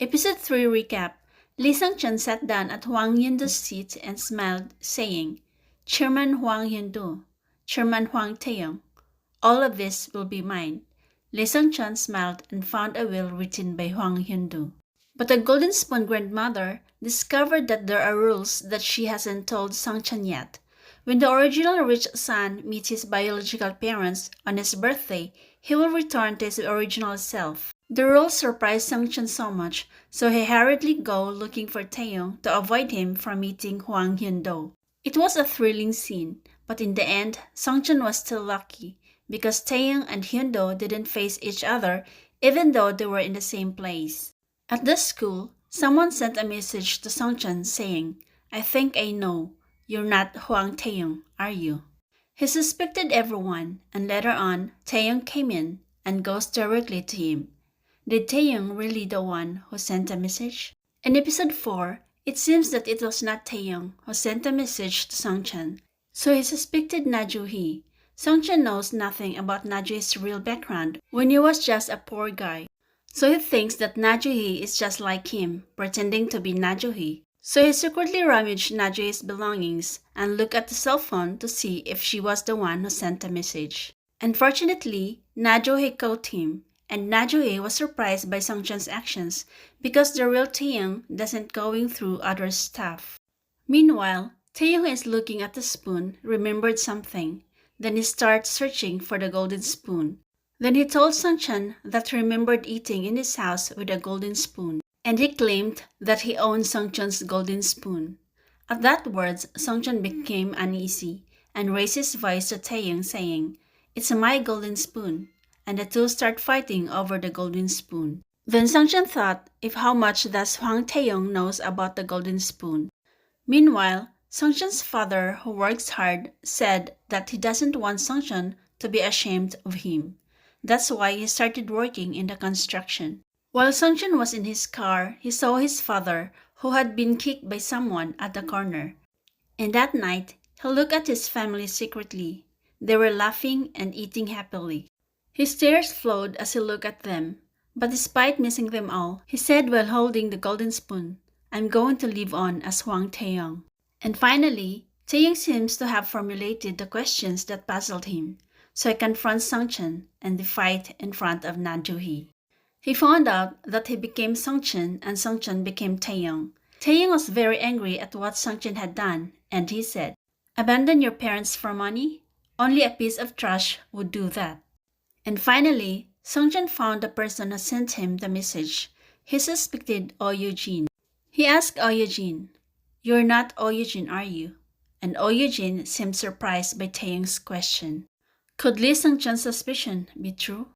Episode 3 recap. Lee Seung-Cheon sat down at Hwang Hyun-doo's seat and smiled, saying, "Chairman Hwang Hyun-doo, Chairman Hwang Tae-young, all of this will be mine." Lee Seung-Cheon smiled and found a will written by Hwang Hyun-doo. But the Golden Spoon grandmother discovered that there are rules that she hasn't told Seung-Cheon yet. When the original rich son meets his biological parents on his birthday, he will return to his original self. The rules surprised Seung-Cheon so much, so he hurriedly go looking for Tae-young to avoid him from meeting Hwang Hyun-doo. It was a thrilling scene, but in the end, Seung-Cheon was still lucky because Tae-young and Hyun-doo didn't face each other even though they were in the same place. At the school, someone sent a message to Seung-Cheon saying, "I think I know. You're not Hwang Tae-young, are you?" He suspected everyone, and later on, Tae-young came in and goes directly to him. Did Tae-young really the one who sent a message? In episode 4, it seems that it was not Tae-young who sent a message to Seung-Cheon, so he suspected Na-ju-hee. Seung-Cheon knows nothing about Na-ju-hee's real background when he was just a poor guy. So he thinks that Na-ju-hee is just like him, pretending to be Na-ju-hee. So he secretly rummaged Na-ju-hee's belongings and looked at the cell phone to see if she was the one who sent the message. Unfortunately, Na-ju-hee caught him, and Na-ju-hee was surprised by Seung-Cheon's actions because the real Tae-young doesn't going through other stuff. Meanwhile, Tae-young is looking at the spoon, remembered something. Then he starts searching for the golden spoon. Then he told Seung-Cheon that he remembered eating in his house with a golden spoon, and he claimed that he owned Seung-Cheon's golden spoon. At that words, Seung-Cheon became uneasy and raised his voice to Tae-young saying, "It's my golden spoon," and the two start fighting over the golden spoon. Then Seung-Cheon thought if how much does Hwang Tae-young knows about the golden spoon. Meanwhile, Seung-Cheon's father, who works hard, said that he doesn't want Seung-Cheon to be ashamed of him. That's why he started working in the construction. While Seung-Cheon was in his car, he saw his father, who had been kicked by someone at the corner. And that night, he looked at his family secretly. They were laughing and eating happily. His tears flowed as he looked at them, but despite missing them all, he said while holding the golden spoon, "I'm going to live on as Hwang Tae-young." And finally, Tae-young seems to have formulated the questions that puzzled him, so he confronts Seung-Cheon and they fight in front of Na-ju-hee. He found out that he became Seung-Cheon and Seung-Cheon became Tae-young. Tae-young was very angry at what Seung-Cheon had done, and he said, "Abandon your parents for money? Only a piece of trash would do that." And finally, Seung-Cheon found the person who sent him the message. He suspected Oh Eugene. He asked Oh Eugene, "You're not Oh Eugene, are you?" And Oh Eugene seemed surprised by Tae-young's question. Could Lee Seung-Cheon's suspicion be true?